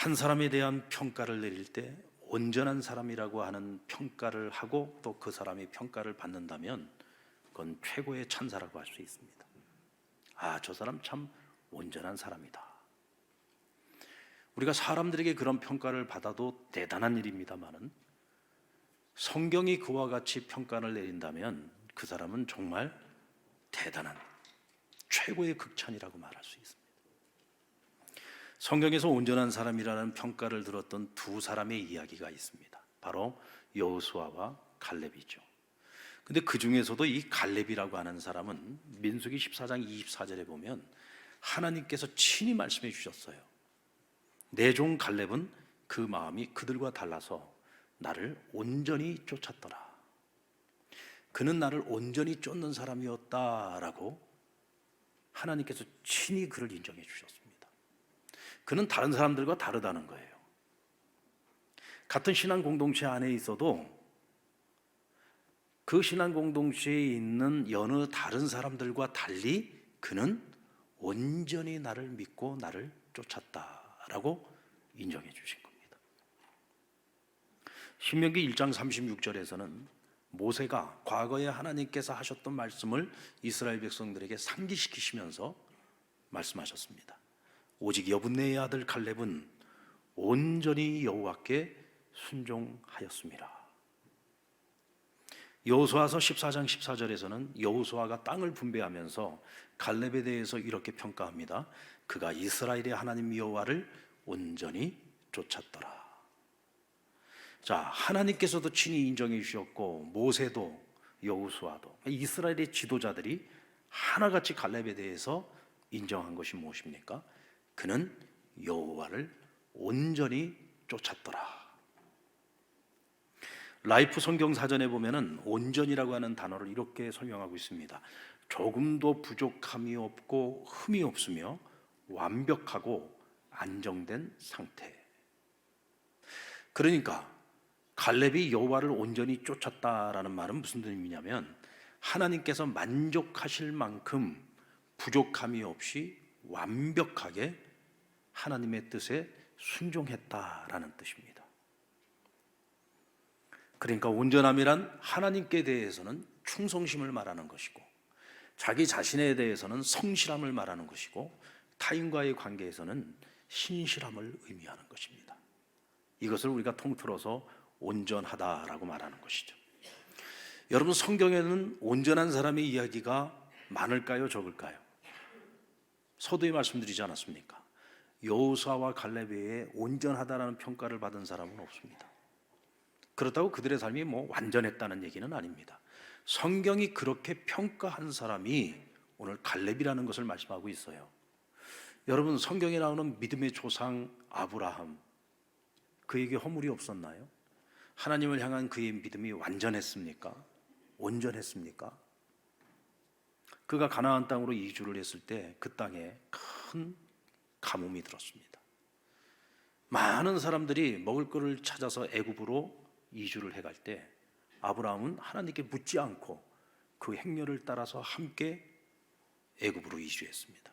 한 사람에 대한 평가를 내릴 때 온전한 사람이라고 하는 평가를 하고 또 그 사람이 평가를 받는다면 그건 최고의 찬사라고 할 수 있습니다. 아, 저 사람 참 온전한 사람이다. 우리가 사람들에게 그런 평가를 받아도 대단한 일입니다만은 성경이 그와 같이 평가를 내린다면 그 사람은 정말 대단한 최고의 극찬이라고 말할 수 있습니다. 성경에서 온전한 사람이라는 평가를 들었던 두 사람의 이야기가 있습니다. 바로 여호수아와 갈렙이죠. 근데 그 중에서도 이 갈렙이라고 하는 사람은 민수기 14장 24절에 보면 하나님께서 친히 말씀해 주셨어요. 내 종 갈렙은 그 마음이 그들과 달라서 나를 온전히 쫓았더라. 그는 나를 온전히 쫓는 사람이었다라고 하나님께서 친히 그를 인정해 주셨습니다. 그는 다른 사람들과 다르다는 거예요. 같은 신앙 공동체 안에 있어도 그 신앙 공동체에 있는 여느 다른 사람들과 달리 그는 온전히 나를 믿고 나를 쫓았다라고 인정해 주신 겁니다. 신명기 1장 36절에서는 모세가 과거에 하나님께서 하셨던 말씀을 이스라엘 백성들에게 상기시키시면서 말씀하셨습니다. 오직 여분네의 아들 갈렙은 온전히 여호와께 순종하였습니다. 여호수아서 14장 14절에서는 여호수아가 땅을 분배하면서 갈렙에 대해서 이렇게 평가합니다. 그가 이스라엘의 하나님 여호와를 온전히 쫓았더라. 자, 하나님께서도 친히 인정해 주셨고 모세도 여호수아도 이스라엘의 지도자들이 하나같이 갈렙에 대해서 인정한 것이 무엇입니까? 그는 여호와를 온전히 쫓았더라. 라이프 성경 사전에 보면은 온전이라고 하는 단어를 이렇게 설명하고 있습니다. 조금도 부족함이 없고 흠이 없으며 완벽하고 안정된 상태. 그러니까 갈렙이 여호와를 온전히 쫓았다라는 말은 무슨 의미냐면 하나님께서 만족하실 만큼 부족함이 없이 완벽하게 하나님의 뜻에 순종했다라는 뜻입니다. 그러니까 온전함이란 하나님께 대해서는 충성심을 말하는 것이고 자기 자신에 대해서는 성실함을 말하는 것이고 타인과의 관계에서는 신실함을 의미하는 것입니다. 이것을 우리가 통틀어서 온전하다라고 말하는 것이죠. 여러분, 성경에는 온전한 사람의 이야기가 많을까요, 적을까요? 서두에 말씀드리지 않았습니까? 여호수아와 갈렙 외에 온전하다라는 평가를 받은 사람은 없습니다. 그렇다고 그들의 삶이 완전했다는 얘기는 아닙니다. 성경이 그렇게 평가한 사람이 오늘 갈렙이라는 것을 말씀하고 있어요. 여러분, 성경에 나오는 믿음의 조상 아브라함, 그에게 허물이 없었나요? 하나님을 향한 그의 믿음이 완전했습니까? 온전했습니까? 그가 가나안 땅으로 이주를 했을 때 그 땅에 큰 가뭄이 들었습니다. 많은 사람들이 먹을 것을 찾아서 애굽으로 이주를 해갈 때 아브라함은 하나님께 묻지 않고 그 행렬을 따라서 함께 애굽으로 이주했습니다.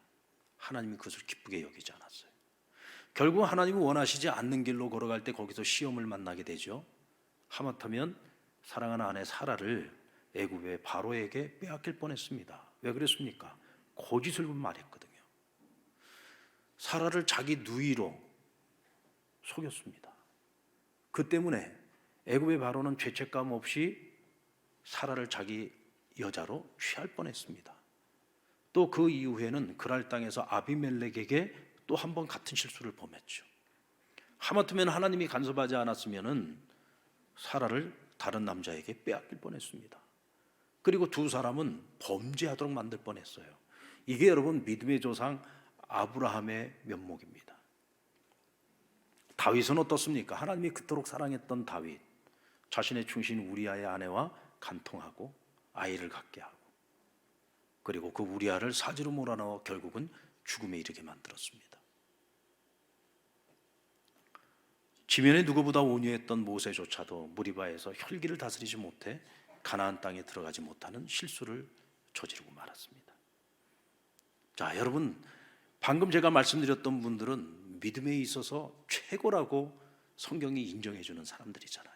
하나님이 그것을 기쁘게 여기지 않았어요. 결국 하나님이 원하시지 않는 길로 걸어갈 때 거기서 시험을 만나게 되죠. 하마터면 사랑하는 아내 사라를 애굽의 바로에게 빼앗길 뻔했습니다. 왜 그랬습니까? 거짓을 말했거든요. 사라를 자기 누이로 속였습니다. 그 때문에 애굽의 바로는 죄책감 없이 사라를 자기 여자로 취할 뻔했습니다. 또 그 이후에는 그랄 땅에서 아비멜렉에게 또 한 번 같은 실수를 범했죠. 하마터면 하나님이 간섭하지 않았으면은 사라를 다른 남자에게 빼앗길 뻔했습니다. 그리고 두 사람은 범죄하도록 만들 뻔했어요. 이게 여러분 믿음의 조상 아브라함의 면목입니다. 다윗은 어떻습니까? 하나님이 그토록 사랑했던 다윗, 자신의 충신 우리아의 아내와 간통하고 아이를 갖게 하고 그리고 그 우리아를 사지로 몰아넣어 결국은 죽음에 이르게 만들었습니다. 지면에 누구보다 온유했던 모세조차도 무리바에서 혈기를 다스리지 못해 가나안 땅에 들어가지 못하는 실수를 저지르고 말았습니다. 자, 여러분, 방금 제가 말씀드렸던 분들은 믿음에 있어서 최고라고 성경이 인정해 주는 사람들이잖아요.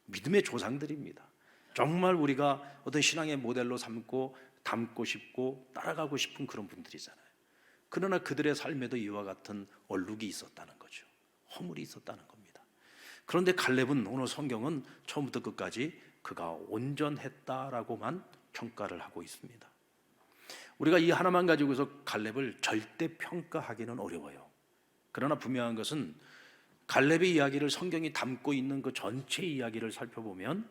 믿음의 조상들입니다. 정말 우리가 어떤 신앙의 모델로 삼고 닮고 싶고 따라가고 싶은 그런 분들이잖아요. 그러나 그들의 삶에도 이와 같은 얼룩이 있었다는 거죠. 허물이 있었다는 겁니다. 그런데 갈렙은 오늘 성경은 처음부터 끝까지 그가 온전했다라고만 평가를 하고 있습니다. 우리가 이 하나만 가지고서 갈렙을 절대 평가하기는 어려워요. 그러나 분명한 것은 갈렙의 이야기를 성경이 담고 있는 그 전체 이야기를 살펴보면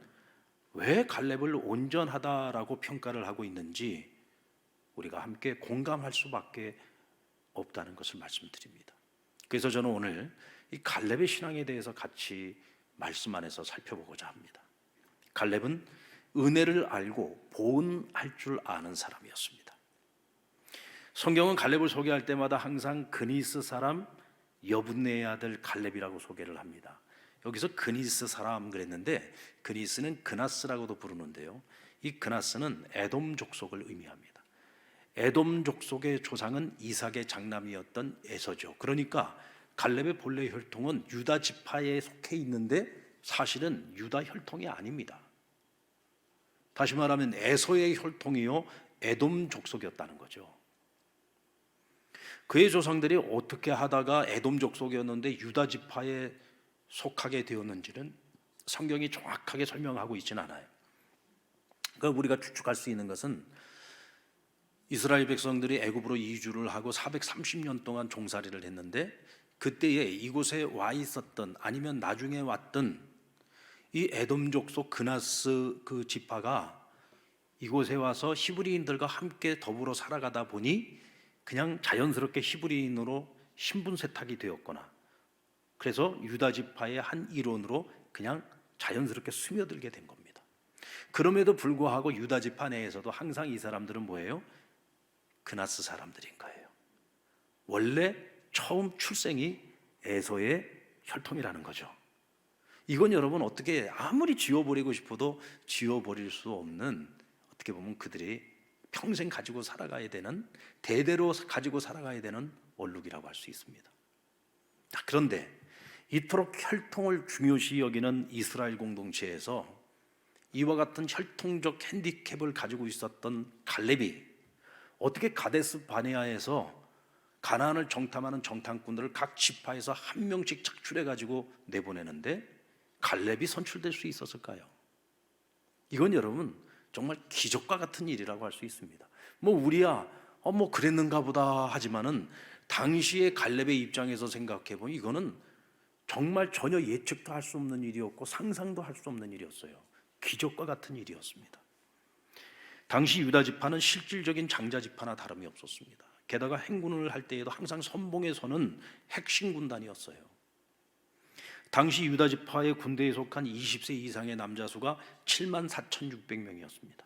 왜 갈렙을 온전하다라고 평가를 하고 있는지 우리가 함께 공감할 수밖에 없다는 것을 말씀드립니다. 그래서 저는 오늘 이 갈렙의 신앙에 대해서 같이 말씀 안에서 살펴보고자 합니다. 갈렙은 은혜를 알고 보은할 줄 아는 사람이었습니다. 성경은 갈렙을 소개할 때마다 항상 그니스 사람 여분네의 아들 갈렙이라고 소개를 합니다. 여기서 그니스 사람 그랬는데 그니스는 그나스라고도 부르는데요, 이 그나스는 에돔 족속을 의미합니다. 에돔 족속의 조상은 이삭의 장남이었던 에서죠. 그러니까 갈렙의 본래 혈통은 유다 지파에 속해 있는데 사실은 유다 혈통이 아닙니다. 다시 말하면 에서의 혈통이요 에돔 족속이었다는 거죠. 그의 조상들이 어떻게 하다가 에돔 족속이었는데 유다 지파에 속하게 되었는지는 성경이 정확하게 설명하고 있지는 않아요. 그러니까 우리가 추측할 수 있는 것은 이스라엘 백성들이 애굽으로 이주를 하고 430년 동안 종살이를 했는데 그때에 이곳에 와 있었던 아니면 나중에 왔던 이 에돔 족속 그나스 그 지파가 이곳에 와서 히브리인들과 함께 더불어 살아가다 보니 그냥 자연스럽게 히브리인으로 신분 세탁이 되었거나 그래서 유다 지파의 한 일원으로 그냥 자연스럽게 스며들게 된 겁니다. 그럼에도 불구하고 유다 지파 내에서도 항상 이 사람들은 뭐예요? 그나스 사람들인 거예요. 원래 처음 출생이 에서의 혈통이라는 거죠. 이건 여러분 어떻게 아무리 지워버리고 싶어도 지워버릴 수 없는, 어떻게 보면 그들이 평생 가지고 살아가야 되는, 대대로 가지고 살아가야 되는 얼룩이라고 할 수 있습니다. 그런데 이토록 혈통을 중요시 여기는 이스라엘 공동체에서 이와 같은 혈통적 핸디캡을 가지고 있었던 갈렙이 어떻게 가데스 바네아에서 가나안을 정탐하는 정탐꾼들을 각 지파에서 한 명씩 착출해 가지고 내보내는데 갈렙이 선출될 수 있었을까요? 이건 여러분 정말 기적과 같은 일이라고 할 수 있습니다. 우리야 그랬는가 보다 하지만은 당시의 갈렙의 입장에서 생각해 보면 이거는 정말 전혀 예측도 할 수 없는 일이었고 상상도 할 수 없는 일이었어요. 기적과 같은 일이었습니다. 당시 유다 지파는 실질적인 장자 지파나 다름이 없었습니다. 게다가 행군을 할 때에도 항상 선봉에 서는 핵심 군단이었어요. 당시 유다 지파의 군대에 속한 20세 이상의 남자 수가 74,600명이었습니다.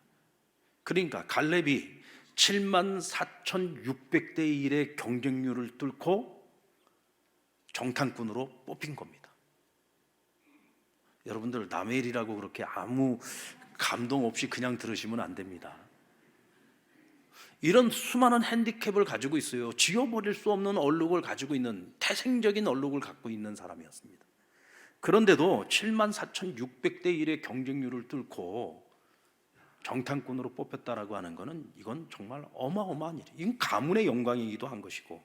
그러니까 갈렙이 74,600대 1의 경쟁률을 뚫고 정탐꾼으로 뽑힌 겁니다. 여러분들 남의 일이라고 그렇게 아무 감동 없이 그냥 들으시면 안 됩니다. 이런 수많은 핸디캡을 가지고 있어요. 지워버릴 수 없는 얼룩을 가지고 있는, 태생적인 얼룩을 갖고 있는 사람이었습니다. 그런데도 74,600대 1의 경쟁률을 뚫고 정탐꾼으로 뽑혔다라고 하는 것은 이건 정말 어마어마한 일이에요. 이건 가문의 영광이기도 한 것이고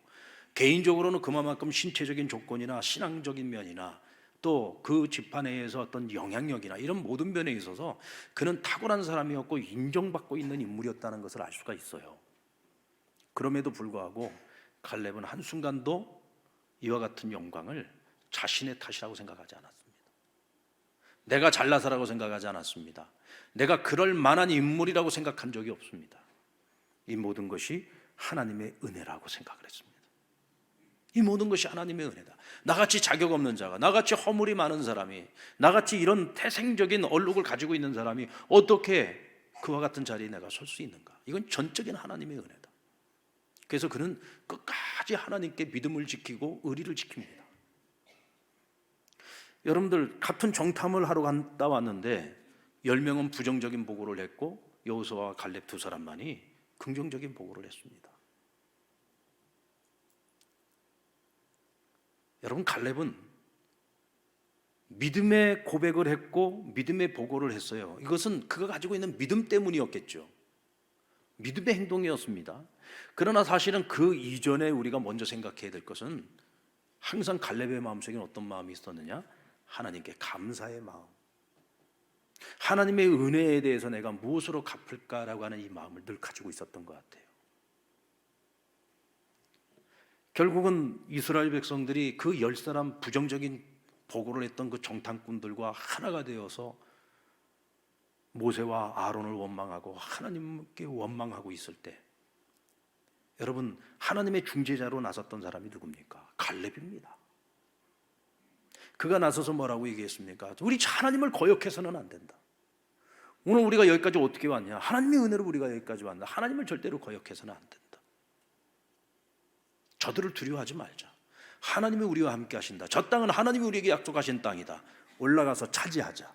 개인적으로는 그만큼 신체적인 조건이나 신앙적인 면이나 또 그 지파 내에서 어떤 영향력이나 이런 모든 면에 있어서 그는 탁월한 사람이었고 인정받고 있는 인물이었다는 것을 알 수가 있어요. 그럼에도 불구하고 갈렙은 한순간도 이와 같은 영광을 자신의 탓이라고 생각하지 않았습니다. 내가 잘나서라고 생각하지 않았습니다. 내가 그럴 만한 인물이라고 생각한 적이 없습니다. 이 모든 것이 하나님의 은혜라고 생각을 했습니다. 이 모든 것이 하나님의 은혜다. 나같이 자격 없는 자가, 나같이 허물이 많은 사람이, 나같이 이런 태생적인 얼룩을 가지고 있는 사람이 어떻게 그와 같은 자리에 내가 설 수 있는가? 이건 전적인 하나님의 은혜다. 그래서 그는 끝까지 하나님께 믿음을 지키고 의리를 지킵니다. 여러분들 같은 정탐을 하러 갔다 왔는데 10명은 부정적인 보고를 했고 여호수아와 갈렙 두 사람만이 긍정적인 보고를 했습니다. 여러분, 갈렙은 믿음의 고백을 했고 믿음의 보고를 했어요. 이것은 그가 가지고 있는 믿음 때문이었겠죠. 믿음의 행동이었습니다. 그러나 사실은 그 이전에 우리가 먼저 생각해야 될 것은 항상 갈렙의 마음속에 어떤 마음이 있었느냐? 하나님께 감사의 마음. 하나님의 은혜에 대해서 내가 무엇으로 갚을까라고 하는 이 마음을 늘 가지고 있었던 것 같아요. 결국은 이스라엘 백성들이 그 10사람 부정적인 보고를 했던 그 정탐꾼들과 하나가 되어서 모세와 아론을 원망하고 하나님께 원망하고 있을 때, 여러분, 하나님의 중재자로 나섰던 사람이 누굽니까? 갈렙입니다. 그가 나서서 뭐라고 얘기했습니까? 우리 하나님을 거역해서는 안 된다. 오늘 우리가 여기까지 어떻게 왔냐? 하나님의 은혜로 우리가 여기까지 왔다. 하나님을 절대로 거역해서는 안 된다. 저들을 두려워하지 말자. 하나님이 우리와 함께 하신다. 저 땅은 하나님이 우리에게 약속하신 땅이다. 올라가서 차지하자.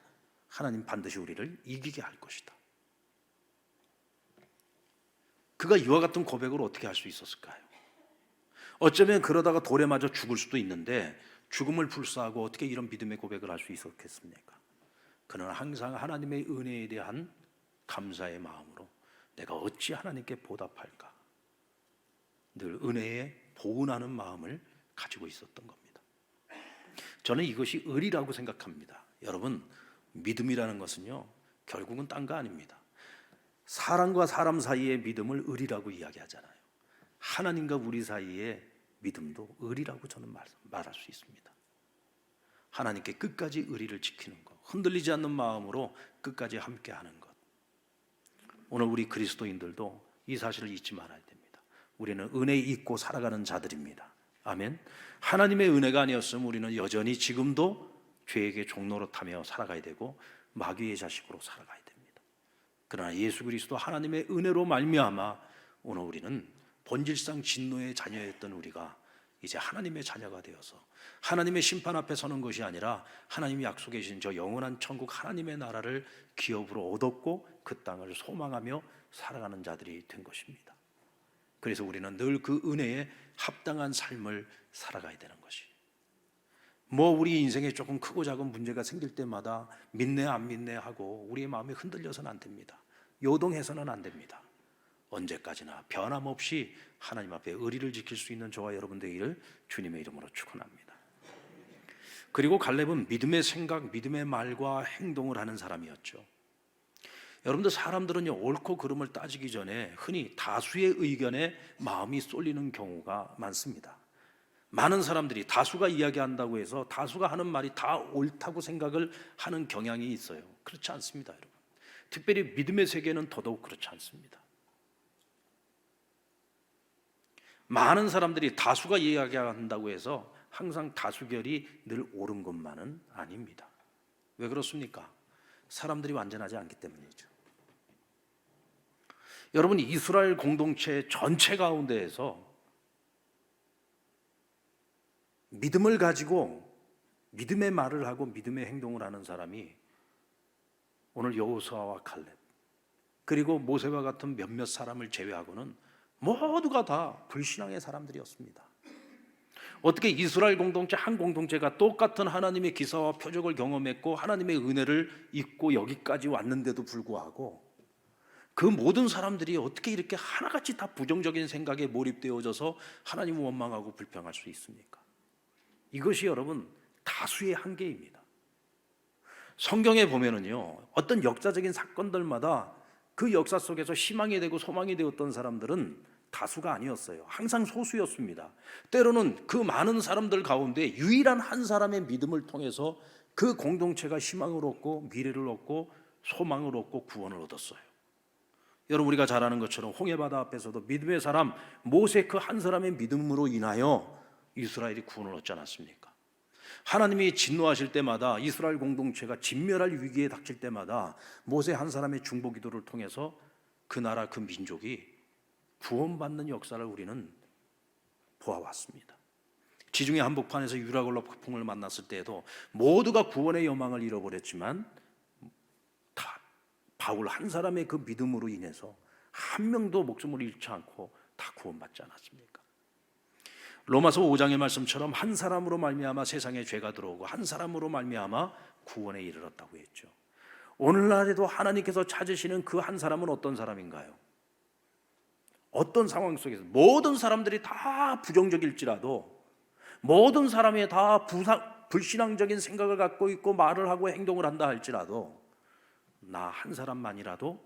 하나님 반드시 우리를 이기게 할 것이다. 그가 이와 같은 고백을 어떻게 할 수 있었을까요? 어쩌면 그러다가 돌에 맞아 죽을 수도 있는데 죽음을 불사하고 어떻게 이런 믿음의 고백을 할 수 있었겠습니까? 그는 항상 하나님의 은혜에 대한 감사의 마음으로 내가 어찌 하나님께 보답할까? 늘 은혜에 보은하는 마음을 가지고 있었던 겁니다. 저는 이것이 의리라고 생각합니다. 여러분, 믿음이라는 것은요, 결국은 딴 거 아닙니다. 사람과 사람 사이의 믿음을 의리라고 이야기하잖아요. 하나님과 우리 사이의 믿음도 의리라고 저는 말할 수 있습니다. 하나님께 끝까지 의리를 지키는 것, 흔들리지 않는 마음으로 끝까지 함께하는 것. 오늘 우리 그리스도인들도 이 사실을 잊지 말아야 됩니다. 우리는 은혜 있고 살아가는 자들입니다. 아멘. 하나님의 은혜가 아니었으면 우리는 여전히 지금도 죄에게 종노릇하며 살아가야 되고 마귀의 자식으로 살아가야 됩니다. 그러나 예수 그리스도 하나님의 은혜로 말미암아 오늘 우리는 본질상 진노의 자녀였던 우리가 이제 하나님의 자녀가 되어서 하나님의 심판 앞에 서는 것이 아니라 하나님이 약속해 주신 저 영원한 천국 하나님의 나라를 기업으로 얻었고 그 땅을 소망하며 살아가는 자들이 된 것입니다. 그래서 우리는 늘 그 은혜에 합당한 삶을 살아가야 되는 것이, 우리 인생에 조금 크고 작은 문제가 생길 때마다 믿네 안 믿네 하고 우리의 마음이 흔들려서는 안 됩니다. 요동해서는 안 됩니다. 언제까지나 변함없이 하나님 앞에 의리를 지킬 수 있는 저와 여러분 되기를 주님의 이름으로 축원합니다. 그리고 갈렙은 믿음의 생각, 믿음의 말과 행동을 하는 사람이었죠. 여러분들, 사람들은요, 옳고 그름을 따지기 전에 흔히 다수의 의견에 마음이 쏠리는 경우가 많습니다. 많은 사람들이 다수가 이야기한다고 해서 다수가 하는 말이 다 옳다고 생각을 하는 경향이 있어요. 그렇지 않습니다, 여러분. 특별히 믿음의 세계는 더더욱 그렇지 않습니다. 많은 사람들이 다수가 이야기한다고 해서 항상 다수결이 늘 옳은 것만은 아닙니다. 왜 그렇습니까? 사람들이 완전하지 않기 때문이죠. 여러분, 이스라엘 공동체 전체 가운데에서 믿음을 가지고 믿음의 말을 하고 믿음의 행동을 하는 사람이 오늘 여호수아와 칼렙, 그리고 모세와 같은 몇몇 사람을 제외하고는 모두가 다 불신앙의 사람들이었습니다. 어떻게 이스라엘 공동체 한 공동체가 똑같은 하나님의 기사와 표적을 경험했고 하나님의 은혜를 입고 여기까지 왔는데도 불구하고 그 모든 사람들이 어떻게 이렇게 하나같이 다 부정적인 생각에 몰입되어져서 하나님을 원망하고 불평할 수 있습니까? 이것이 여러분 다수의 한계입니다. 성경에 보면은요, 어떤 역사적인 사건들마다 그 역사 속에서 희망이 되고 소망이 되었던 사람들은 다수가 아니었어요. 항상 소수였습니다. 때로는 그 많은 사람들 가운데 유일한 한 사람의 믿음을 통해서 그 공동체가 희망을 얻고 미래를 얻고 소망을 얻고 구원을 얻었어요. 여러분, 우리가 잘 아는 것처럼 홍해바다 앞에서도 믿음의 사람 모세 그 한 사람의 믿음으로 인하여 이스라엘이 구원을 얻지 않았습니까? 하나님이 진노하실 때마다 이스라엘 공동체가 진멸할 위기에 닥칠 때마다 모세 한 사람의 중보 기도를 통해서 그 나라 그 민족이 구원받는 역사를 우리는 보아왔습니다. 지중해 한복판에서 유라굴로 폭풍을 만났을 때에도 모두가 구원의 여망을 잃어버렸지만 다 바울 한 사람의 그 믿음으로 인해서 한 명도 목숨을 잃지 않고 다 구원받지 않았습니까? 로마서 5장의 말씀처럼 한 사람으로 말미암아 세상에 죄가 들어오고 한 사람으로 말미암아 구원에 이르렀다고 했죠. 오늘날에도 하나님께서 찾으시는 그 한 사람은 어떤 사람인가요? 어떤 상황 속에서 모든 사람들이 다 부정적일지라도, 모든 사람이 다 불신앙적인 생각을 갖고 있고 말을 하고 행동을 한다 할지라도, 나 한 사람만이라도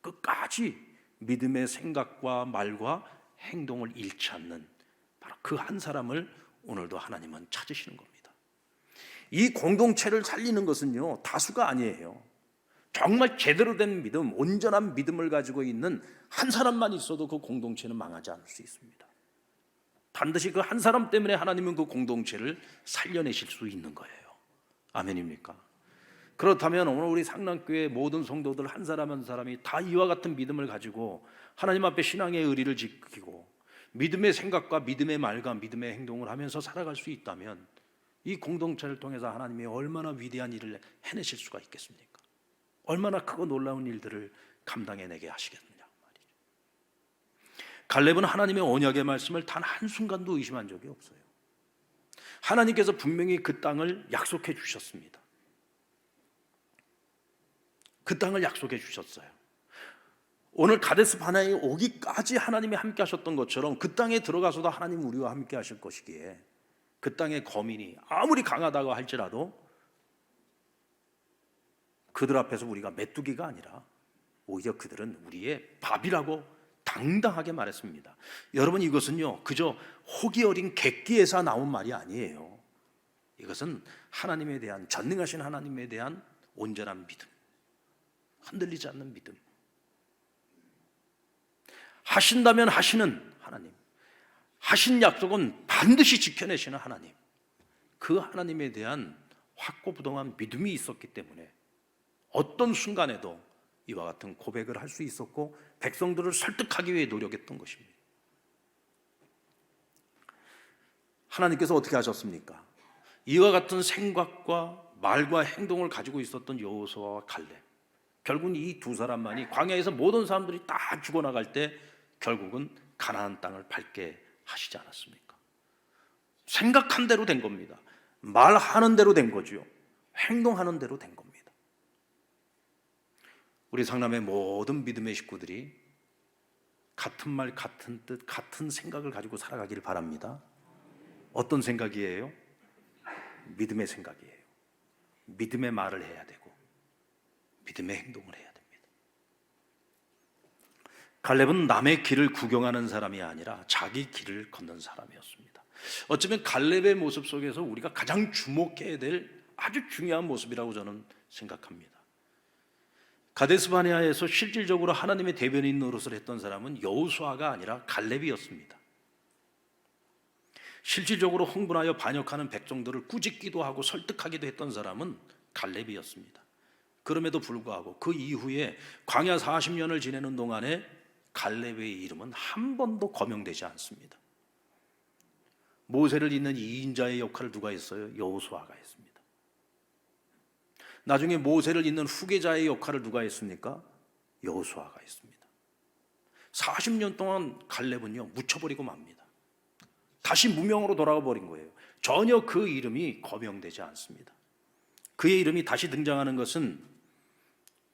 끝까지 믿음의 생각과 말과 행동을 잃지 않는 바로 그 한 사람을 오늘도 하나님은 찾으시는 겁니다. 이 공동체를 살리는 것은요, 다수가 아니에요. 정말 제대로 된 믿음, 온전한 믿음을 가지고 있는 한 사람만 있어도 그 공동체는 망하지 않을 수 있습니다. 반드시 그 한 사람 때문에 하나님은 그 공동체를 살려내실 수 있는 거예요. 아멘입니까? 그렇다면 오늘 우리 상남교회 모든 성도들 한 사람 한 사람이 다 이와 같은 믿음을 가지고 하나님 앞에 신앙의 의리를 지키고 믿음의 생각과 믿음의 말과 믿음의 행동을 하면서 살아갈 수 있다면 이 공동체를 통해서 하나님이 얼마나 위대한 일을 해내실 수가 있겠습니까? 얼마나 크고 놀라운 일들을 감당해내게 하시겠느냐 말이죠. 갈렙은 하나님의 언약의 말씀을 단 한순간도 의심한 적이 없어요. 하나님께서 분명히 그 땅을 약속해 주셨습니다. 그 땅을 약속해 주셨어요. 오늘 가데스 바네아에 오기까지 하나님이 함께 하셨던 것처럼 그 땅에 들어가서도 하나님 우리와 함께 하실 것이기에 그 땅의 거민이 아무리 강하다고 할지라도 그들 앞에서 우리가 메뚜기가 아니라 오히려 그들은 우리의 밥이라고 당당하게 말했습니다. 여러분, 이것은요 그저 호기 어린 객기에서 나온 말이 아니에요. 이것은 하나님에 대한, 전능하신 하나님에 대한 온전한 믿음, 흔들리지 않는 믿음, 하신다면 하시는 하나님, 하신 약속은 반드시 지켜내시는 하나님, 그 하나님에 대한 확고부동한 믿음이 있었기 때문에 어떤 순간에도 이와 같은 고백을 할 수 있었고 백성들을 설득하기 위해 노력했던 것입니다. 하나님께서 어떻게 하셨습니까? 이와 같은 생각과 말과 행동을 가지고 있었던 여호수아와 갈렙, 결국은 이 두 사람만이 광야에서 모든 사람들이 다 죽어나갈 때 결국은 가나안 땅을 밟게 하시지 않았습니까? 생각한 대로 된 겁니다. 말하는 대로 된 거죠. 행동하는 대로 된 겁니다. 우리 상남의 모든 믿음의 식구들이 같은 말, 같은 뜻, 같은 생각을 가지고 살아가기를 바랍니다. 어떤 생각이에요? 믿음의 생각이에요. 믿음의 말을 해야 되고 믿음의 행동을 해야 됩니다. 갈렙은 남의 길을 구경하는 사람이 아니라 자기 길을 걷는 사람이었습니다. 어쩌면 갈렙의 모습 속에서 우리가 가장 주목해야 될 아주 중요한 모습이라고 저는 생각합니다. 가데스 바네아에서 실질적으로 하나님의 대변인 노릇을 했던 사람은 여호수아가 아니라 갈렙이었습니다. 실질적으로 흥분하여 반역하는 백성들을 꾸짖기도 하고 설득하기도 했던 사람은 갈렙이었습니다. 그럼에도 불구하고 그 이후에 광야 40년을 지내는 동안에 갈렙의 이름은 한 번도 거명되지 않습니다. 모세를 잇는 이인자의 역할을 누가 했어요? 여호수아가 했습니다. 나중에 모세를 잇는 후계자의 역할을 누가 했습니까? 여호수아가 했습니다. 40년 동안 갈렙은요 묻혀버리고 맙니다. 다시 무명으로 돌아가 버린 거예요. 전혀 그 이름이 거명되지 않습니다. 그의 이름이 다시 등장하는 것은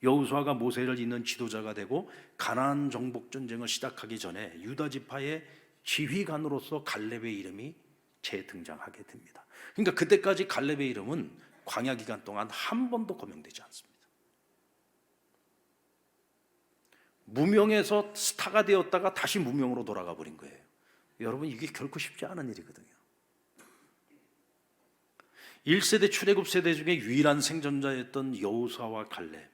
여호수아가 모세를 잇는 지도자가 되고 가나안 정복 전쟁을 시작하기 전에 유다 지파의 지휘관으로서 갈렙의 이름이 재등장하게 됩니다. 그러니까 그때까지 갈렙의 이름은 광야 기간 동안 한 번도 거명되지 않습니다. 무명에서 스타가 되었다가 다시 무명으로 돌아가 버린 거예요. 여러분, 이게 결코 쉽지 않은 일이거든요. 1세대 출애굽 세대 중에 유일한 생존자였던 여호수아와 갈렙,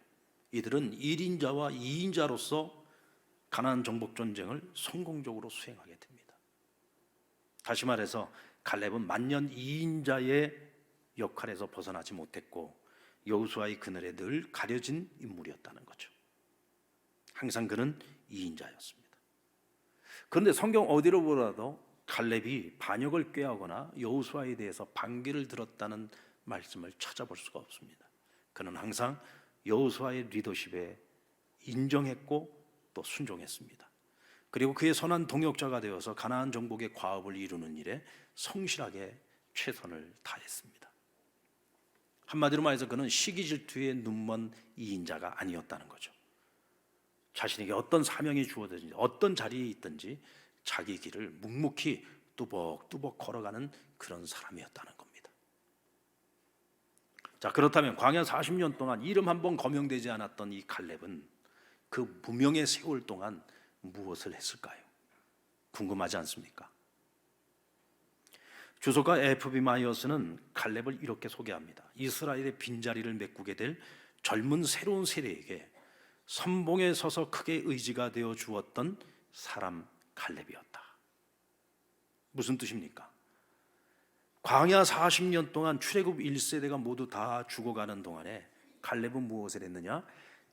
이들은 1인자와 2인자로서 가나안 정복 전쟁을 성공적으로 수행하게 됩니다. 다시 말해서 갈렙은 만년 2인자의 역할에서 벗어나지 못했고 여호수아의 그늘에 늘 가려진 인물이었다는 거죠. 항상 그는 2인자였습니다. 그런데 성경 어디로 보라도 갈렙이 반역을 꾀하거나 여호수아에 대해서 반기를 들었다는 말씀을 찾아볼 수가 없습니다. 그는 항상 여호수아의 리더십에 인정했고 또 순종했습니다. 그리고 그의 선한 동역자가 되어서 가나안 정복의 과업을 이루는 일에 성실하게 최선을 다했습니다. 한마디로 말해서 그는 시기 질투에 눈먼 이인자가 아니었다는 거죠. 자신에게 어떤 사명이 주어졌든지 어떤 자리에 있든지 자기 길을 묵묵히 뚜벅뚜벅 걸어가는 그런 사람이었다는 겁니다. 자, 그렇다면 광야 40년 동안 이름 한 번 거명되지 않았던 이 갈렙은 그 무명의 세월 동안 무엇을 했을까요? 궁금하지 않습니까? 주석가 F.B. 마이어스는 갈렙을 이렇게 소개합니다. 이스라엘의 빈자리를 메꾸게 될 젊은 새로운 세대에게 선봉에 서서 크게 의지가 되어 주었던 사람 갈렙이었다. 무슨 뜻입니까? 광야 40년 동안 출애굽 1세대가 모두 다 죽어가는 동안에 갈렙은 무엇을 했느냐?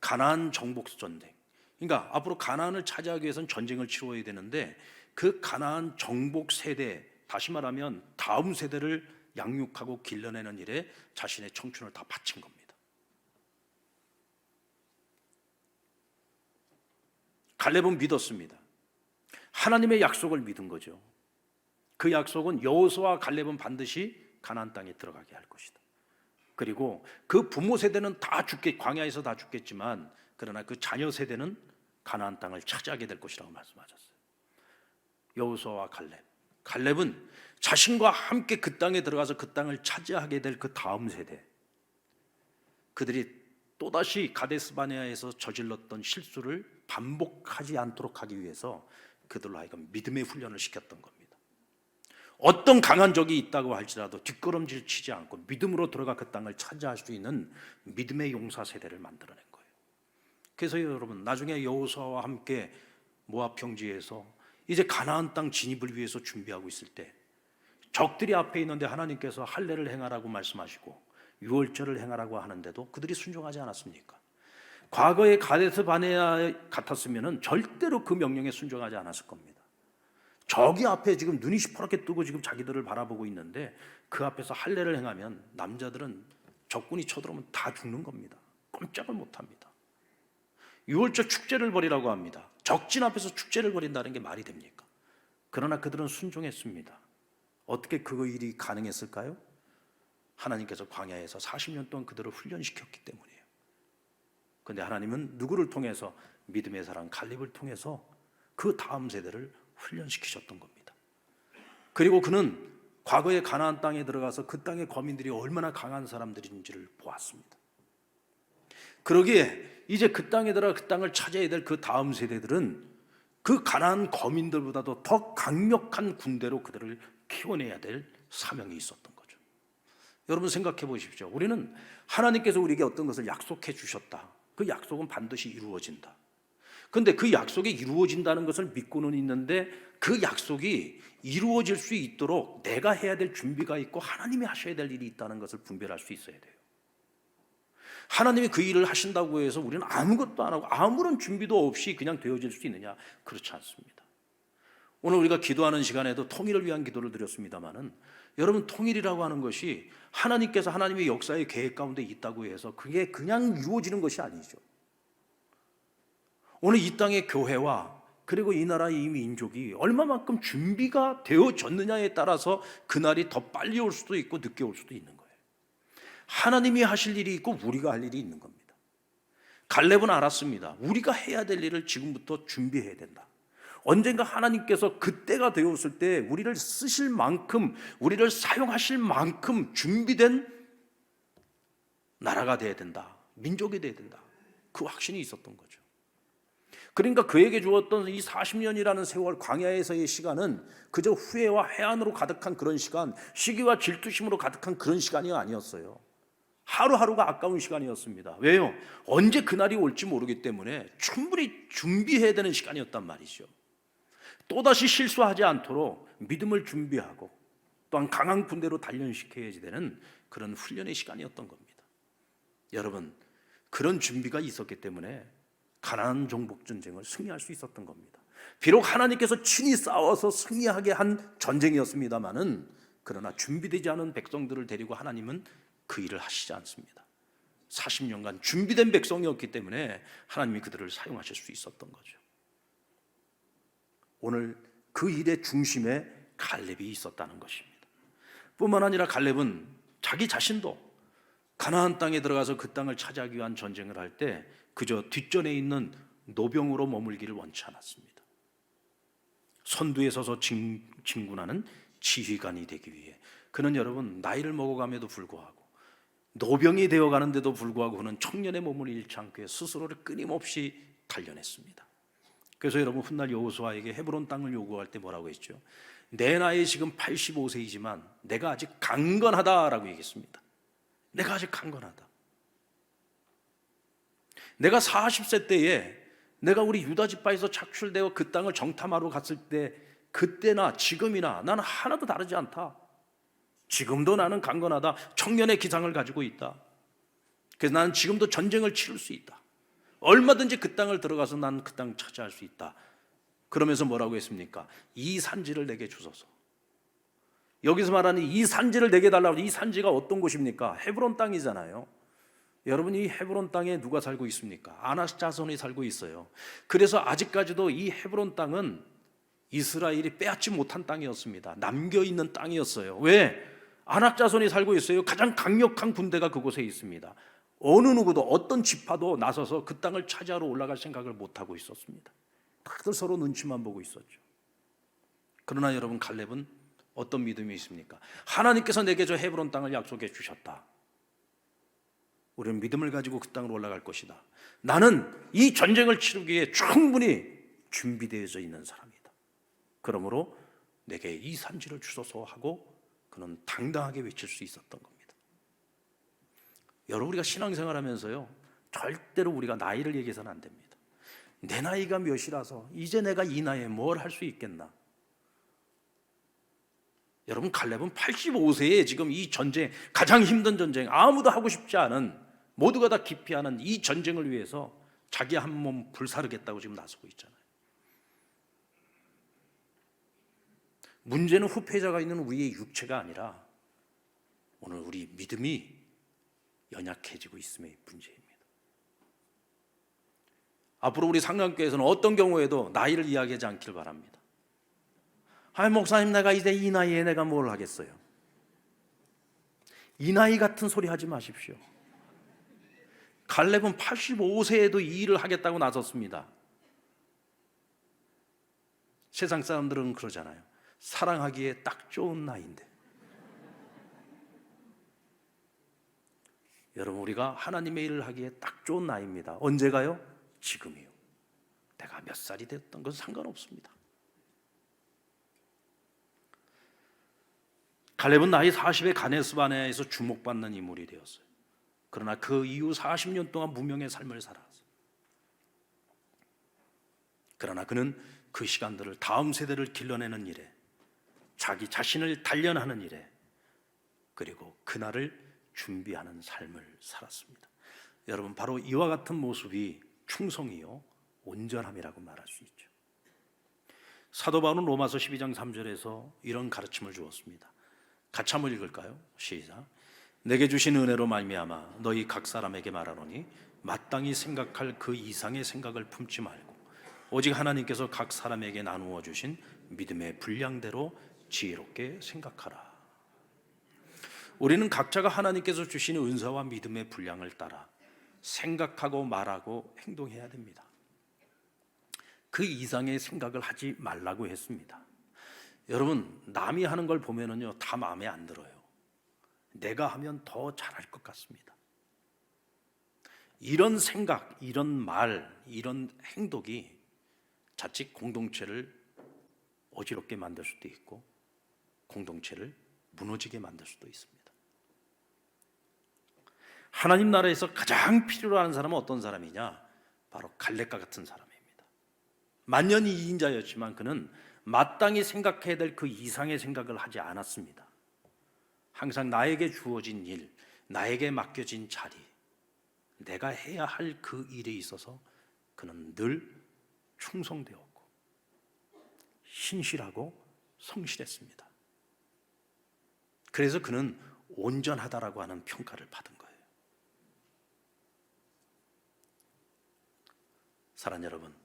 가나안 정복 전쟁. 그러니까 앞으로 가나안을 차지하기 위해서는 전쟁을 치러야 되는데 그 가나안 정복 세대, 다시 말하면 다음 세대를 양육하고 길러내는 일에 자신의 청춘을 다 바친 겁니다. 갈렙은 믿었습니다. 하나님의 약속을 믿은 거죠. 그 약속은 여호수아와 갈렙은 반드시 가나안 땅에 들어가게 할 것이다. 그리고 그 부모 세대는 다 광야에서 다 죽겠지만 그러나 그 자녀 세대는 가나안 땅을 차지하게 될 것이라고 말씀하셨어요. 여호수아와 갈렙은 자신과 함께 그 땅에 들어가서 그 땅을 차지하게 될 그 다음 세대, 그들이 또다시 가데스바네아에서 저질렀던 실수를 반복하지 않도록 하기 위해서 그들로 하여금 믿음의 훈련을 시켰던 겁니다. 어떤 강한 적이 있다고 할지라도 뒷걸음질 치지 않고 믿음으로 들어가 그 땅을 차지할 수 있는 믿음의 용사 세대를 만들어낸 거예요. 그래서 여러분, 나중에 여호수아와 함께 모압 평지에서 이제 가나안 땅 진입을 위해서 준비하고 있을 때 적들이 앞에 있는데 하나님께서 할례를 행하라고 말씀하시고 유월절을 행하라고 하는데도 그들이 순종하지 않았습니까? 과거의 가데스 바네아 같았으면 절대로 그 명령에 순종하지 않았을 겁니다. 저기 앞에 지금 눈이 시퍼렇게 뜨고 지금 자기들을 바라보고 있는데 그 앞에서 할례를 행하면 남자들은 적군이 쳐들어오면 다 죽는 겁니다. 꼼짝을 못합니다. 유월절 축제를 벌이라고 합니다. 적진 앞에서 축제를 벌인다는 게 말이 됩니까? 그러나 그들은 순종했습니다. 어떻게 그 일이 가능했을까요? 하나님께서 광야에서 40년 동안 그들을 훈련시켰기 때문이에요. 그런데 하나님은 누구를 통해서? 믿음의 사람 갈렙을 통해서 그 다음 세대를 훈련시키셨던 겁니다. 그리고 그는 과거의 가나안 땅에 들어가서 그 땅의 거민들이 얼마나 강한 사람들인지를 보았습니다. 그러기에 이제 그 땅에 들어가 그 땅을 차지해야 될 그 다음 세대들은 그 가나안 거민들보다도 더 강력한 군대로 그들을 키워내야 될 사명이 있었던 거죠. 여러분 생각해 보십시오. 우리는 하나님께서 우리에게 어떤 것을 약속해 주셨다. 그 약속은 반드시 이루어진다. 그런데 그 약속이 이루어진다는 것을 믿고는 있는데 그 약속이 이루어질 수 있도록 내가 해야 될 준비가 있고 하나님이 하셔야 될 일이 있다는 것을 분별할 수 있어야 돼요. 하나님이 그 일을 하신다고 해서 우리는 아무것도 안 하고 아무런 준비도 없이 그냥 되어질 수 있느냐? 그렇지 않습니다. 오늘 우리가 기도하는 시간에도 통일을 위한 기도를 드렸습니다마는 여러분, 통일이라고 하는 것이 하나님께서 하나님의 역사의 계획 가운데 있다고 해서 그게 그냥 이루어지는 것이 아니죠. 오늘 이 땅의 교회와 그리고 이 나라의 이 민족이 얼마만큼 준비가 되어졌느냐에 따라서 그날이 더 빨리 올 수도 있고 늦게 올 수도 있는 거예요. 하나님이 하실 일이 있고 우리가 할 일이 있는 겁니다. 갈렙은 알았습니다. 우리가 해야 될 일을 지금부터 준비해야 된다. 언젠가 하나님께서 그때가 되었을 때 우리를 쓰실 만큼, 우리를 사용하실 만큼 준비된 나라가 돼야 된다. 민족이 돼야 된다. 그 확신이 있었던 거죠. 그러니까 그에게 주었던 이 40년이라는 세월, 광야에서의 시간은 그저 후회와 해안으로 가득한 그런 시간, 시기와 질투심으로 가득한 그런 시간이 아니었어요. 하루하루가 아까운 시간이었습니다. 왜요? 언제 그날이 올지 모르기 때문에 충분히 준비해야 되는 시간이었단 말이죠. 또다시 실수하지 않도록 믿음을 준비하고 또한 강한 군대로 단련시켜야지 되는 그런 훈련의 시간이었던 겁니다. 여러분, 그런 준비가 있었기 때문에 가나안 정복 전쟁을 승리할 수 있었던 겁니다. 비록 하나님께서 친히 싸워서 승리하게 한 전쟁이었습니다마는 그러나 준비되지 않은 백성들을 데리고 하나님은 그 일을 하시지 않습니다. 40년간 준비된 백성이었기 때문에 하나님이 그들을 사용하실 수 있었던 거죠. 오늘 그 일의 중심에 갈렙이 있었다는 것입니다. 뿐만 아니라 갈렙은 자기 자신도 가나안 땅에 들어가서 그 땅을 차지하기 위한 전쟁을 할 때 그저 뒷전에 있는 노병으로 머물기를 원치 않았습니다. 선두에 서서 진군하는 지휘관이 되기 위해 그는 여러분 나이를 먹어감에도 불구하고 노병이 되어가는데도 불구하고 그는 청년의 몸을 잃지 않고 스스로를 끊임없이 단련했습니다. 그래서 여러분 훗날 여호수아에게 헤브론 땅을 요구할 때 뭐라고 했죠? 내 나이 지금 85세이지만 내가 아직 강건하다라고 얘기했습니다. 내가 아직 강건하다. 내가 40세 때에 내가 우리 유다 지파에서 착출되어 그 땅을 정탐하러 갔을 때 그때나 지금이나 나는 하나도 다르지 않다. 지금도 나는 강건하다. 청년의 기상을 가지고 있다. 그래서 나는 지금도 전쟁을 치를 수 있다. 얼마든지 그 땅을 들어가서 난 그 땅 차지할 수 있다. 그러면서 뭐라고 했습니까? 이 산지를 내게 주소서. 여기서 말하는 이 산지를 내게 달라고. 이 산지가 어떤 곳입니까? 헤브론 땅이잖아요. 여러분, 이 헤브론 땅에 누가 살고 있습니까? 아낙 자손이 살고 있어요. 그래서 아직까지도 이 헤브론 땅은 이스라엘이 빼앗지 못한 땅이었습니다. 남겨있는 땅이었어요. 왜? 아낙 자손이 살고 있어요. 가장 강력한 군대가 그곳에 있습니다. 어느 누구도 어떤 지파도 나서서 그 땅을 차지하러 올라갈 생각을 못하고 있었습니다. 다들 서로 눈치만 보고 있었죠. 그러나 여러분, 갈렙은 어떤 믿음이 있습니까? 하나님께서 내게 저 헤브론 땅을 약속해 주셨다. 우리는 믿음을 가지고 그 땅으로 올라갈 것이다. 나는 이 전쟁을 치르기 위해 충분히 준비되어져 있는 사람이다. 그러므로 내게 이 산지를 주소서 하고 그는 당당하게 외칠 수 있었던 겁니다. 여러분, 우리가 신앙생활하면서요, 절대로 우리가 나이를 얘기해서는 안 됩니다. 내 나이가 몇이라서 이제 내가 이 나이에 뭘 할 수 있겠나? 여러분, 갈렙은 85세에 지금 이 전쟁, 가장 힘든 전쟁, 아무도 하고 싶지 않은, 모두가 다 기피하는 이 전쟁을 위해서 자기 한 몸 불사르겠다고 지금 나서고 있잖아요. 문제는 후패자가 있는 우리의 육체가 아니라 오늘 우리 믿음이 연약해지고 있음의 문제입니다. 앞으로 우리 상강교회에서는 어떤 경우에도 나이를 이야기하지 않길 바랍니다. 아이, 목사님, 내가 이제 이 나이에 내가 뭘 하겠어요? 이 나이 같은 소리 하지 마십시오. 갈렙은 85세에도 이 일을 하겠다고 나섰습니다. 세상 사람들은 그러잖아요. 사랑하기에 딱 좋은 나이인데. 여러분, 우리가 하나님의 일을 하기에 딱 좋은 나이입니다. 언제가요? 지금이요. 내가 몇 살이 됐던 건 상관없습니다. 갈렙은 나이 40에 가네스 바네아에서 주목받는 인물이 되었어요. 그러나 그 이후 40년 동안 무명의 삶을 살았어요. 그러나 그는 그 시간들을 다음 세대를 길러내는 일에, 자기 자신을 단련하는 일에, 그리고 그날을 준비하는 삶을 살았습니다. 여러분, 바로 이와 같은 모습이 충성이요 온전함이라고 말할 수 있죠. 사도 바울은 로마서 12장 3절에서 이런 가르침을 주었습니다. 같이 한번 읽을까요? 시작. 내게 주신 은혜로 말미암아 너희 각 사람에게 말하노니 마땅히 생각할 그 이상의 생각을 품지 말고 오직 하나님께서 각 사람에게 나누어 주신 믿음의 분량대로 지혜롭게 생각하라. 우리는 각자가 하나님께서 주시는 은사와 믿음의 분량을 따라 생각하고 말하고 행동해야 됩니다. 그 이상의 생각을 하지 말라고 했습니다. 여러분, 남이 하는 걸 보면은요, 다 마음에 안 들어요. 내가 하면 더 잘할 것 같습니다. 이런 생각, 이런 말, 이런 행동이 자칫 공동체를 어지럽게 만들 수도 있고 공동체를 무너지게 만들 수도 있습니다. 하나님 나라에서 가장 필요로 하는 사람은 어떤 사람이냐? 바로 갈렙과 같은 사람입니다. 만년이 이인자였지만 그는 마땅히 생각해야 될 그 이상의 생각을 하지 않았습니다. 항상 나에게 주어진 일, 나에게 맡겨진 자리, 내가 해야 할 그 일에 있어서 그는 늘 충성되었고 신실하고 성실했습니다. 그래서 그는 온전하다라고 하는 평가를 받은 거예요. 사랑하는 여러분,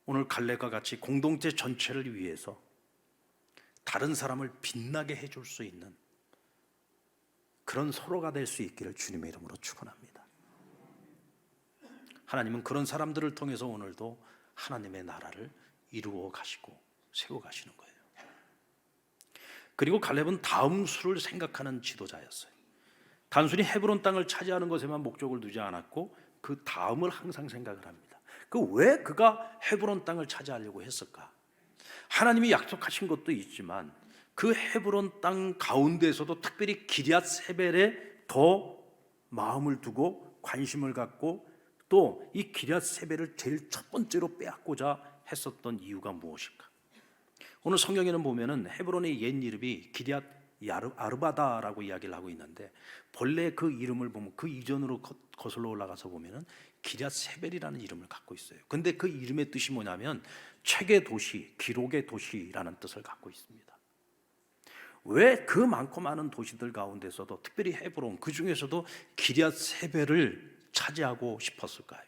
오늘 갈렙과 같이 공동체 전체를 위해서 다른 사람을 빛나게 해줄 수 있는 그런 서로가 될 수 있기를 주님의 이름으로 축원합니다. 하나님은 그런 사람들을 통해서 오늘도 하나님의 나라를 이루어 가시고 세워 가시는 거예요. 그리고 갈렙은 다음 수를 생각하는 지도자였어요. 단순히 헤브론 땅을 차지하는 것에만 목적을 두지 않았고 그 다음을 항상 생각을 합니다. 왜 그가 헤브론 땅을 차지하려고 했을까? 하나님이 약속하신 것도 있지만 그 헤브론 땅 가운데서도 특별히 기럇 세벨에 더 마음을 두고 관심을 갖고 또 이 기럇 세벨을 제일 첫 번째로 빼앗고자 했었던 이유가 무엇일까? 오늘 성경에는 보면은 헤브론의 옛 이름이 기럇 아르바다라고 이야기를 하고 있는데 본래 그 이름을 보면 그 이전으로 거슬러 올라가서 보면은 기럇 세벨이라는 이름을 갖고 있어요. 근데 그 이름의 뜻이 뭐냐면 책의 도시, 기록의 도시라는 뜻을 갖고 있습니다. 왜 그 많고 많은 도시들 가운데서도 특별히 헤브론 그 중에서도 기럇 세벨을 차지하고 싶었을까요?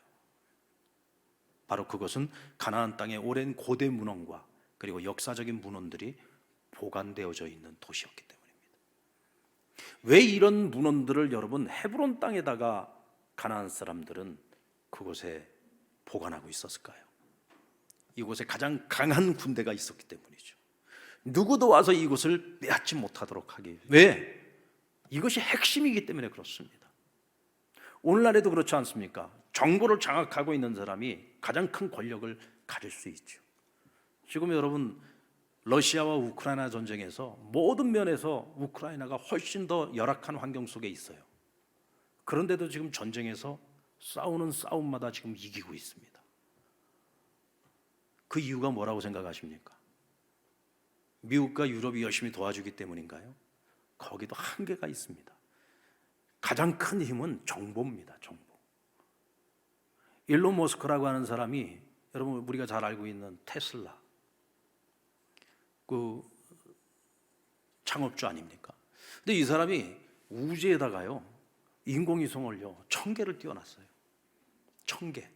바로 그것은 가나안 땅의 오랜 고대 문헌과 그리고 역사적인 문헌들이 보관되어져 있는 도시였기 때문입니다. 왜 이런 문헌들을 여러분 헤브론 땅에다가 가나안 사람들은 그곳에 보관하고 있었을까요? 이곳에 가장 강한 군대가 있었기 때문이죠. 누구도 와서 이곳을 빼앗지 못하도록 하기 위해. 왜? 이것이 핵심이기 때문에 그렇습니다. 오늘날에도 그렇지 않습니까? 정보를 장악하고 있는 사람이 가장 큰 권력을 가질 수 있죠. 지금 여러분 러시아와 우크라이나 전쟁에서 모든 면에서 우크라이나가 훨씬 더 열악한 환경 속에 있어요. 그런데도 지금 전쟁에서 싸우는 싸움마다 지금 이기고 있습니다. 그 이유가 뭐라고 생각하십니까? 미국과 유럽이 열심히 도와주기 때문인가요? 거기도 한계가 있습니다. 가장 큰 힘은 정보입니다. 정보. 일론 머스크라고 하는 사람이 여러분 우리가 잘 알고 있는 테슬라 그 창업주 아닙니까? 근데 이 사람이 우주에다가요 인공위성을요 1000개를 띄워놨어요. 1000개.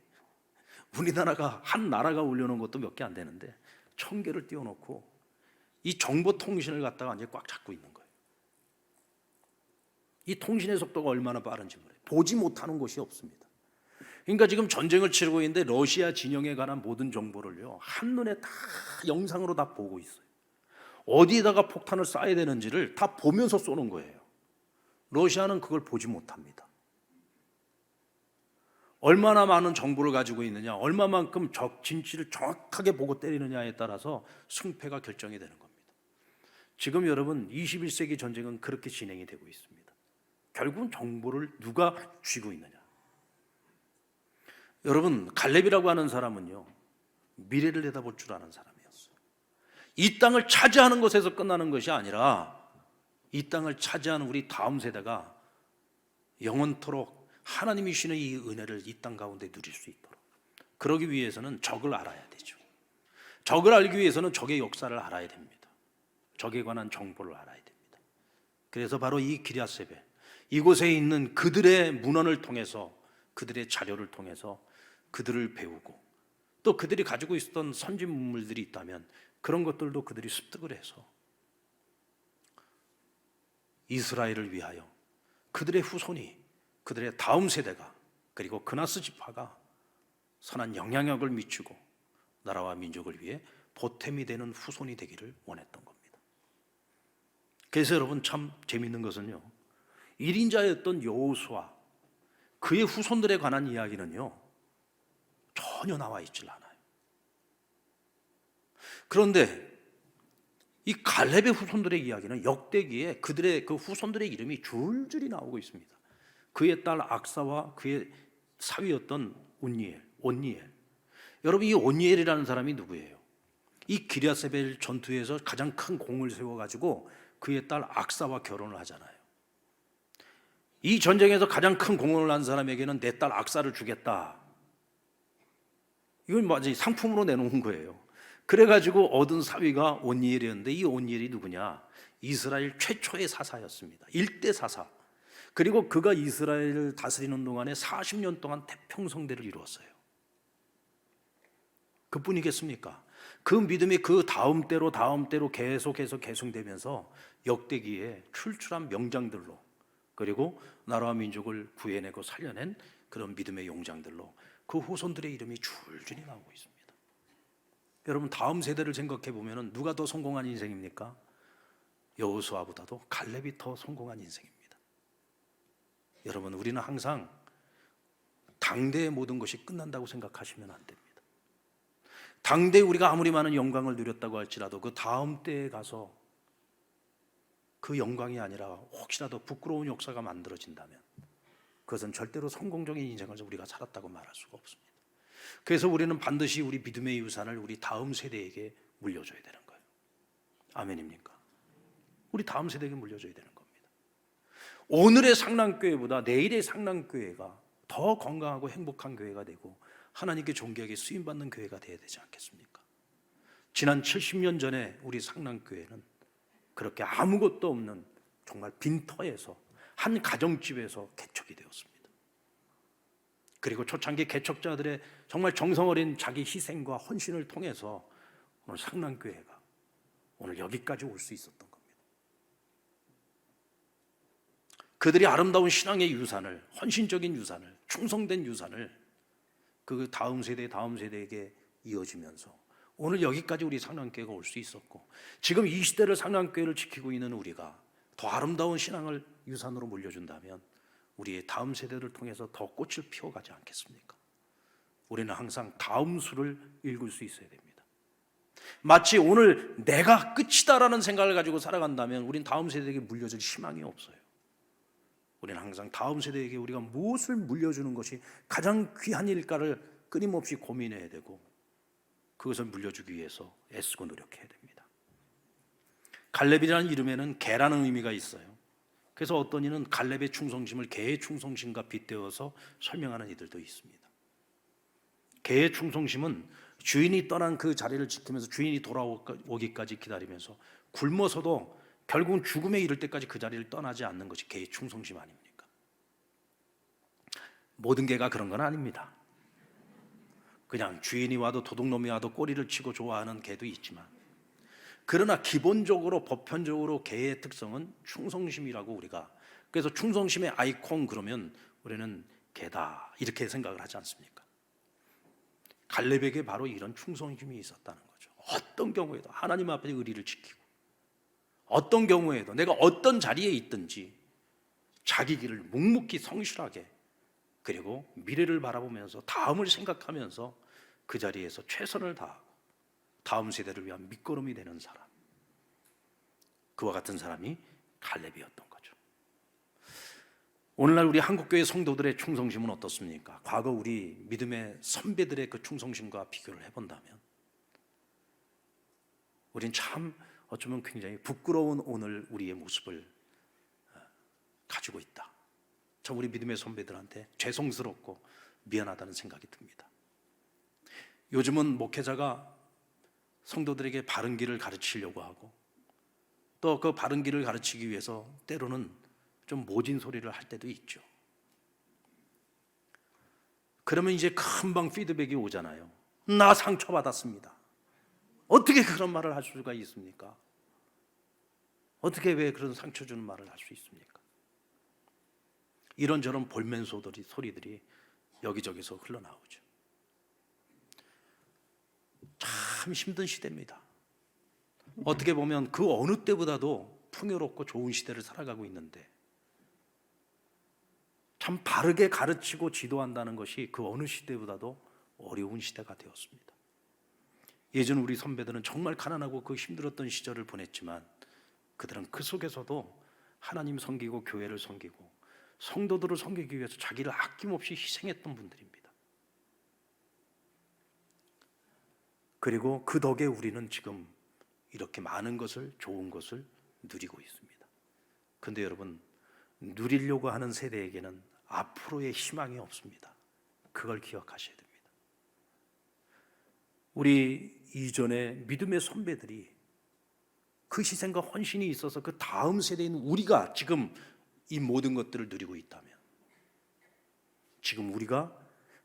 우리나라가 한 나라가 올려놓은 것도 몇 개 안 되는데 1000개를 띄워놓고 이 정보 통신을 갖다가 완전히 꽉 잡고 있는 거예요. 이 통신의 속도가 얼마나 빠른지 모르겠어요. 보지 못하는 곳이 없습니다. 그러니까 지금 전쟁을 치르고 있는데 러시아 진영에 관한 모든 정보를요 한눈에 다 영상으로 다 보고 있어요. 어디에다가 폭탄을 쏴야 되는지를 다 보면서 쏘는 거예요. 러시아는 그걸 보지 못합니다. 얼마나 많은 정보를 가지고 있느냐, 얼마만큼 적 진치를 정확하게 보고 때리느냐에 따라서 승패가 결정이 되는 겁니다. 지금 여러분 21세기 전쟁은 그렇게 진행이 되고 있습니다. 결국은 정보를 누가 쥐고 있느냐. 여러분 갈렙이라고 하는 사람은요 미래를 내다볼 줄 아는 사람이었어요. 이 땅을 차지하는 것에서 끝나는 것이 아니라 이 땅을 차지하는 우리 다음 세대가 영원토록 하나님이 주시는 이 은혜를 이 땅 가운데 누릴 수 있도록 그러기 위해서는 적을 알아야 되죠. 적을 알기 위해서는 적의 역사를 알아야 됩니다. 적에 관한 정보를 알아야 됩니다. 그래서 바로 이 기럇세벨 이곳에 있는 그들의 문헌을 통해서 그들의 자료를 통해서 그들을 배우고 또 그들이 가지고 있었던 선진 문물들이 있다면 그런 것들도 그들이 습득을 해서 이스라엘을 위하여 그들의 후손이 그들의 다음 세대가 그리고 그나스 지파가 선한 영향력을 미치고 나라와 민족을 위해 보탬이 되는 후손이 되기를 원했던 겁니다. 그래서 여러분 참 재미있는 것은요 1인자였던 여호수아 그의 후손들에 관한 이야기는요 전혀 나와 있질 않아요. 그런데 이 갈렙의 후손들의 이야기는 역대기에 그들의 그 후손들의 이름이 줄줄이 나오고 있습니다. 그의 딸 악사와 그의 사위였던 온니엘. 여러분 이 온니엘이라는 사람이 누구예요? 이 기럇세벨 전투에서 가장 큰 공을 세워가지고 그의 딸 악사와 결혼을 하잖아요. 이 전쟁에서 가장 큰 공헌을 한 사람에게는 내 딸 악사를 주겠다. 이걸 완전히 상품으로 내놓은 거예요. 그래가지고 얻은 사위가 온니엘이었는데 이 온니엘이 누구냐? 이스라엘 최초의 사사였습니다. 1대 사사. 그리고 그가 이스라엘을 다스리는 동안에 40년 동안 태평성대를 이루었어요. 그뿐이겠습니까? 그 믿음이 그 다음 때로 계속해서 계승되면서 역대기에 출출한 명장들로, 그리고 나라와 민족을 구해내고 살려낸 그런 믿음의 용장들로 그 후손들의 이름이 줄줄이 나오고 있습니다. 여러분, 다음 세대를 생각해 보면 누가 더 성공한 인생입니까? 여호수아보다도 갈렙이 더 성공한 인생입니다. 여러분, 우리는 항상 당대의 모든 것이 끝난다고 생각하시면 안 됩니다. 당대 우리가 아무리 많은 영광을 누렸다고 할지라도 그 다음 때에 가서 그 영광이 아니라 혹시라도 부끄러운 역사가 만들어진다면 그것은 절대로 성공적인 인생을 우리가 살았다고 말할 수가 없습니다. 그래서 우리는 반드시 우리 믿음의 유산을 우리 다음 세대에게 물려줘야 되는 거예요. 아멘입니까? 우리 다음 세대에게 물려줘야 되는 겁니다. 오늘의 상랑교회보다 내일의 상랑교회가 더 건강하고 행복한 교회가 되고 하나님께 존귀하게 쓰임받는 교회가 되어야 되지 않겠습니까? 지난 70년 전에 우리 상랑교회는 그렇게 아무것도 없는 정말 빈터에서 한 가정집에서 개척이 되었습니다. 그리고 초창기 개척자들의 정말 정성 어린 자기 희생과 헌신을 통해서 오늘 상랑교회가 오늘 여기까지 올 수 있었던 겁니다. 그들이 아름다운 신앙의 유산을, 헌신적인 유산을, 충성된 유산을 그 다음 세대에게 이어지면서 오늘 여기까지 우리 상랑교회가 올 수 있었고, 지금 이 시대를 상랑교회를 지키고 있는 우리가 더 아름다운 신앙을 유산으로 물려준다면 우리의 다음 세대를 통해서 더 꽃을 피워가지 않겠습니까? 우리는 항상 다음 수를 읽을 수 있어야 됩니다. 마치 오늘 내가 끝이다라는 생각을 가지고 살아간다면 우린 다음 세대에게 물려줄 희망이 없어요. 우리는 항상 다음 세대에게 우리가 무엇을 물려주는 것이 가장 귀한 일까를 끊임없이 고민해야 되고, 그것을 물려주기 위해서 애쓰고 노력해야 됩니다. 갈렙이라는 이름에는 개라는 의미가 있어요. 그래서 어떤 이는 갈렙의 충성심을 개의 충성심과 빗대어서 설명하는 이들도 있습니다. 개의 충성심은 주인이 떠난 그 자리를 지키면서 주인이 돌아오기까지 기다리면서 굶어서도 결국은 죽음에 이를 때까지 그 자리를 떠나지 않는 것이 개의 충성심 아닙니까? 모든 개가 그런 건 아닙니다. 그냥 주인이 와도 도둑놈이 와도 꼬리를 치고 좋아하는 개도 있지만, 그러나 기본적으로 보편적으로 개의 특성은 충성심이라고 우리가, 그래서 충성심의 아이콘 그러면 우리는 개다 이렇게 생각을 하지 않습니까? 갈렙에게 바로 이런 충성심이 있었다는 거죠. 어떤 경우에도 하나님 앞에 의리를 지키고, 어떤 경우에도 내가 어떤 자리에 있든지 자기 길을 묵묵히 성실하게, 그리고 미래를 바라보면서 다음을 생각하면서 그 자리에서 최선을 다하고 다음 세대를 위한 밑거름이 되는 사람, 그와 같은 사람이 갈렙이었던 거죠. 오늘날 우리 한국교회 성도들의 충성심은 어떻습니까? 과거 우리 믿음의 선배들의 그 충성심과 비교를 해본다면 우린 참 어쩌면 굉장히 부끄러운 오늘 우리의 모습을 가지고 있다. 참 우리 믿음의 선배들한테 죄송스럽고 미안하다는 생각이 듭니다. 요즘은 목회자가 성도들에게 바른 길을 가르치려고 하고, 또 그 바른 길을 가르치기 위해서 때로는 좀 모진 소리를 할 때도 있죠. 그러면 이제 금방 피드백이 오잖아요. 나 상처받았습니다. 어떻게 그런 말을 할 수가 있습니까? 어떻게 왜 그런 상처 주는 말을 할 수 있습니까? 이런저런 볼멘 소리들이 여기저기서 흘러나오죠. 참 힘든 시대입니다. 어떻게 보면 그 어느 때보다도 풍요롭고 좋은 시대를 살아가고 있는데, 참 바르게 가르치고 지도한다는 것이 그 어느 시대보다도 어려운 시대가 되었습니다. 예전 우리 선배들은 정말 가난하고 그 힘들었던 시절을 보냈지만 그들은 그 속에서도 하나님 섬기고 교회를 섬기고 성도들을 섬기기 위해서 자기를 아낌없이 희생했던 분들입니다. 그리고 그 덕에 우리는 지금 이렇게 많은 것을, 좋은 것을 누리고 있습니다. 그런데 여러분, 누리려고 하는 세대에게는 앞으로의 희망이 없습니다. 그걸 기억하셔야 됩니다. 우리 이전에 믿음의 선배들이 그 희생과 헌신이 있어서 그 다음 세대인 우리가 지금 이 모든 것들을 누리고 있다면, 지금 우리가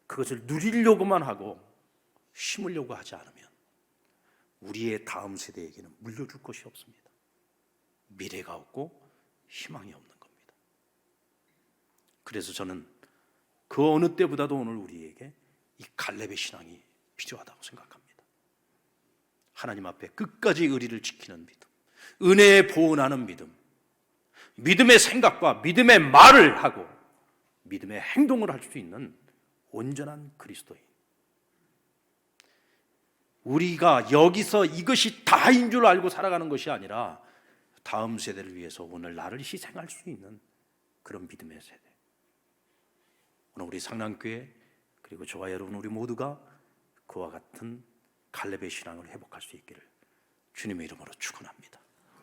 그것을 누리려고만 하고 심으려고 하지 않으면 우리의 다음 세대에게는 물려줄 것이 없습니다. 미래가 없고 희망이 없는 겁니다. 그래서 저는 그 어느 때보다도 오늘 우리에게 이 갈렙의 신앙이 필요하다고 생각합니다. 하나님 앞에 끝까지 의리를 지키는 믿음, 은혜에 보은하는 믿음, 믿음의 생각과 믿음의 말을 하고 믿음의 행동을 할 수 있는 온전한 그리스도인. 우리가 여기서 이것이 다인 줄 알고 살아가는 것이 아니라 다음 세대를 위해서 오늘 나를 희생할 수 있는 그런 믿음의 세대. 오늘 우리 상남교회 그리고 저와 여러분 우리 모두가 그와 같은 갈렙의 신앙을 회복할 수 있기를 주님의 이름으로 축원합니다.